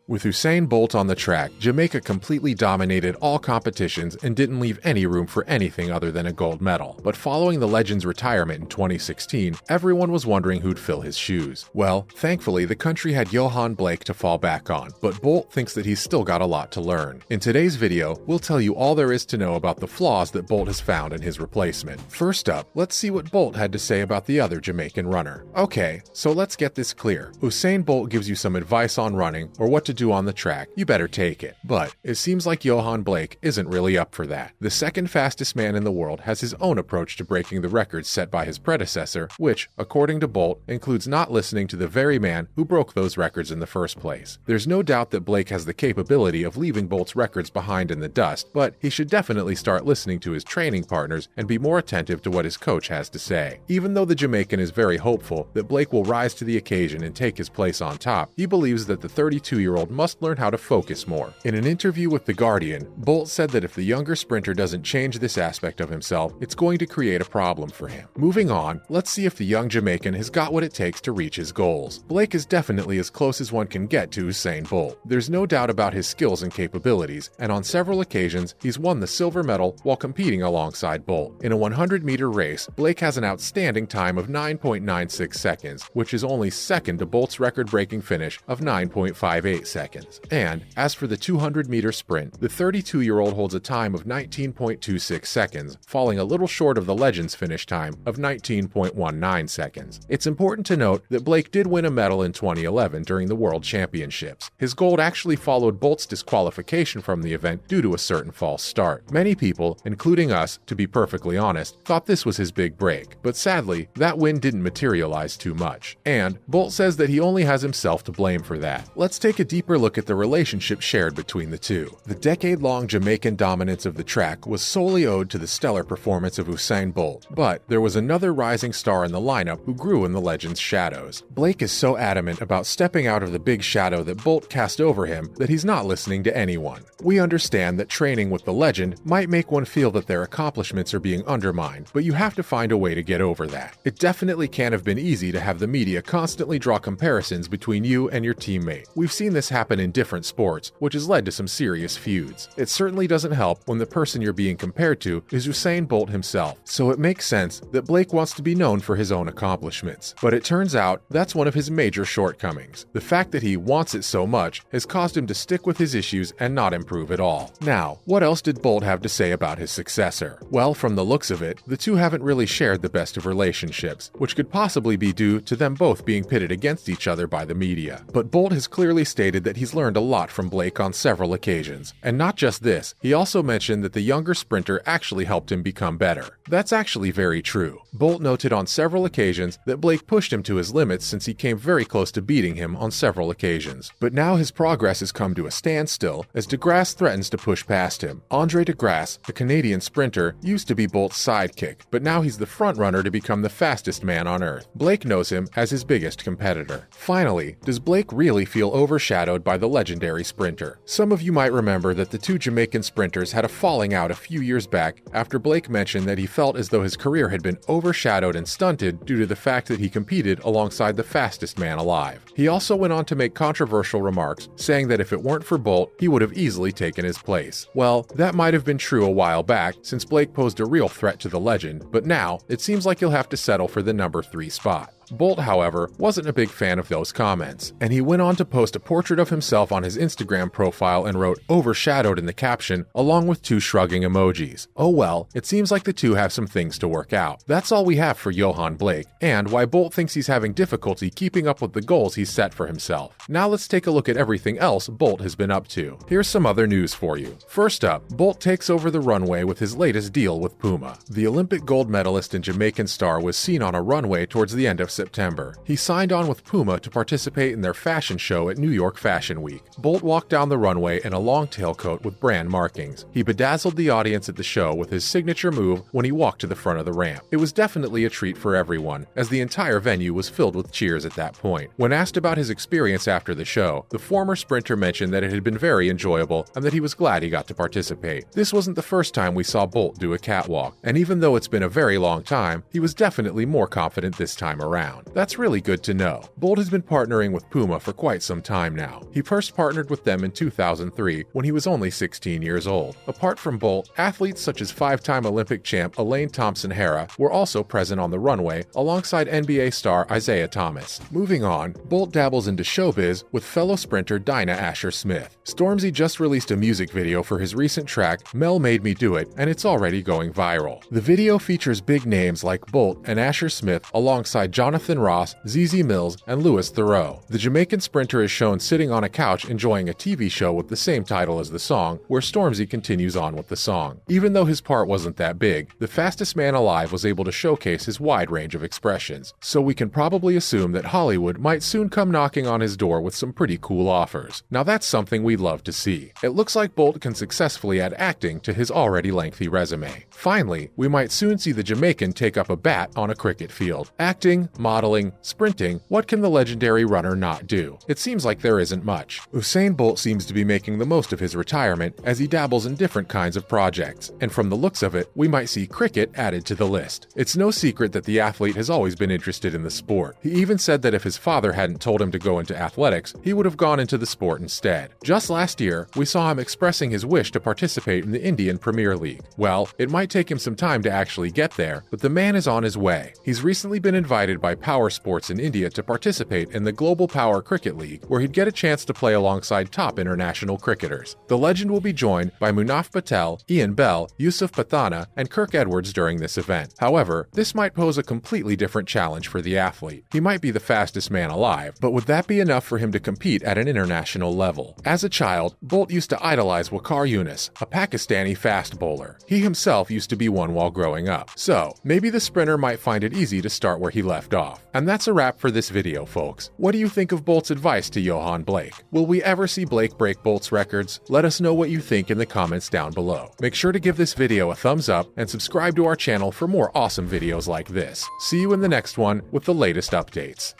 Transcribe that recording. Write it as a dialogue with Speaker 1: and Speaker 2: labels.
Speaker 1: With Usain Bolt on the track, Jamaica completely dominated all competitions and didn't leave any room for anything other than a gold medal. But following the legend's retirement in 2016, everyone was wondering who'd fill his shoes. Well, thankfully, the country had Yohan Blake to fall back on, but Bolt thinks that he's still got a lot to learn. In today's video, we'll tell you all there is to know about the flaws that Bolt has found in his replacement. First up, let's see what Bolt had to say about the other Jamaican runner. Okay, so let's get this clear. Usain Bolt gives you some advice on running or what to do on the track. You better take it. But it seems like Yohan Blake isn't really up for that. The second fastest man in the world has his own approach to breaking the records set by his predecessor, which, according to Bolt, includes not listening to the very man who broke those records in the first place. There's no doubt that Blake has the capability of leaving Bolt's records behind in the dust, but he should definitely start listening to his training partners and be more attentive to what his coach has to say. Even though the Jamaican is very hopeful that Blake will rise to the occasion and take his place on top, he believes that the 32-year-old must learn how to focus more. In an interview with The Guardian, Bolt said that if the younger sprinter doesn't change this aspect of himself, it's going to create a problem for him. Moving on, let's see if the young Jamaican has got what it takes to reach his goals. Blake is definitely as close as one can get to Usain Bolt. There's no doubt about his skills and capabilities, and on several occasions, he's won the silver medal while competing alongside Bolt. In a 100-meter race, Blake has an outstanding time of 9.96 seconds, which is only second to Bolt's record-breaking finish of 9.58 seconds. And as for the 200-meter sprint, the 32-year-old holds a time of 19.26 seconds, falling a little short of the legend's finish time of 19.19 seconds. It's important to note that Blake did win a medal in 2011 during the World Championships. His gold actually followed Bolt's disqualification from the event due to a certain false start. Many people, including us, to be perfectly honest, thought this was his big break, but sadly, that win didn't materialize too much. And Bolt says that he only has himself to blame for that. Let's take a deeper look at the relationship shared between the two. The decade-long Jamaican dominance of the track was solely owed to the stellar performance of Usain Bolt, but there was another rising star in the lineup who grew in the legend's shadows. Blake is so adamant about stepping out of the big shadow that Bolt cast over him that he's not listening to anyone. We understand that training with the legend might make one feel that their accomplishments are being undermined, but you have to find a way to get over that. It definitely can't have been easy to have the media constantly draw comparisons between you and your teammate. We've seen this happen in different sports, which has led to some serious feuds. It certainly doesn't help when the person you're being compared to is Usain Bolt himself, so it makes sense that Blake wants to be known for his own accomplishments. But it turns out that's one of his major shortcomings. The fact that he wants it so much has caused him to stick with his issues and not improve at all. Now, what else did Bolt have to say about his successor? Well, from the looks of it, the two haven't really shared the best of relationships, which could possibly be due to them both being pitted against each other by the media. But Bolt has clearly stated that he's learned a lot from Blake on several occasions. And not just this, he also mentioned that the younger sprinter actually helped him become better. That's actually very true. Bolt noted on several occasions that Blake pushed him to his limits since he came very close to beating him on several occasions. But now his progress has come to a standstill as DeGrasse threatens to push past him. Andre DeGrasse, the Canadian sprinter, used to be Bolt's sidekick, but now he's the front runner to become the fastest man on Earth. Blake knows him as his biggest competitor. Finally, does Blake really feel overshadowed by the legendary sprinter? Some of you might remember that the two Jamaican sprinters had a falling out a few years back after Blake mentioned that he felt as though his career had been overshadowed and stunted due to the fact that he competed alongside the fastest man alive. He also went on to make controversial remarks, saying that if it weren't for Bolt, he would have easily taken his place. Well, that might have been true a while back, since Blake posed a real threat to the legend, but now it seems like he'll have to settle for the number 3 spot. Bolt, however, wasn't a big fan of those comments, and he went on to post a portrait of himself on his Instagram profile and wrote "overshadowed" in the caption, along with 2 shrugging emojis. Oh well, it seems like the two have some things to work out. That's all we have for Yohan Blake, and why Bolt thinks he's having difficulty keeping up with the goals he's set for himself. Now let's take a look at everything else Bolt has been up to. Here's some other news for you. First up, Bolt takes over the runway with his latest deal with Puma. The Olympic gold medalist and Jamaican star was seen on a runway towards the end of September. He signed on with Puma to participate in their fashion show at New York Fashion Week. Bolt walked down the runway in a long tailcoat with brand markings. He bedazzled the audience at the show with his signature move when he walked to the front of the ramp. It was definitely a treat for everyone, as the entire venue was filled with cheers at that point. When asked about his experience after the show, the former sprinter mentioned that it had been very enjoyable and that he was glad he got to participate. This wasn't the first time we saw Bolt do a catwalk, and even though it's been a very long time, he was definitely more confident this time around. down. That's really good to know. Bolt has been partnering with Puma for quite some time now. He first partnered with them in 2003 when he was only 16 years old. Apart from Bolt, athletes such as five-time Olympic champ Elaine Thompson-Herah were also present on the runway alongside NBA star Isaiah Thomas. Moving on, Bolt dabbles into showbiz with fellow sprinter Dinah Asher-Smith. Stormzy just released a music video for his recent track Mel Made Me Do It, and it's already going viral. The video features big names like Bolt and Asher-Smith alongside Jonathan Ross, ZZ Mills, and Louis Theroux. The Jamaican sprinter is shown sitting on a couch enjoying a TV show with the same title as the song, where Stormzy continues on with the song. Even though his part wasn't that big, the fastest man alive was able to showcase his wide range of expressions, so we can probably assume that Hollywood might soon come knocking on his door with some pretty cool offers. Now that's something we'd love to see. It looks like Bolt can successfully add acting to his already lengthy resume. Finally, we might soon see the Jamaican take up a bat on a cricket field. Acting, modeling, sprinting, what can the legendary runner not do? It seems like there isn't much. Usain Bolt seems to be making the most of his retirement as he dabbles in different kinds of projects, and from the looks of it, we might see cricket added to the list. It's no secret that the athlete has always been interested in the sport. He even said that if his father hadn't told him to go into athletics, he would have gone into the sport instead. Just last year, we saw him expressing his wish to participate in the Indian Premier League. Well, it might take him some time to actually get there, but the man is on his way. He's recently been invited by Power Sports in India to participate in the Global Power Cricket League, where he'd get a chance to play alongside top international cricketers. The legend will be joined by Munaf Patel, Ian Bell, Yusuf Pathana, and Kirk Edwards during this event. However, this might pose a completely different challenge for the athlete. He might be the fastest man alive, but would that be enough for him to compete at an international level? As a child, Bolt used to idolize Waqar Younis, a Pakistani fast bowler. He himself used to be one while growing up. So, maybe the sprinter might find it easy to start where he left off. And that's a wrap for this video, folks. What do you think of Bolt's advice to Yohan Blake? Will we ever see Blake break Bolt's records? Let us know what you think in the comments down below. Make sure to give this video a thumbs up and subscribe to our channel for more awesome videos like this. See you in the next one with the latest updates.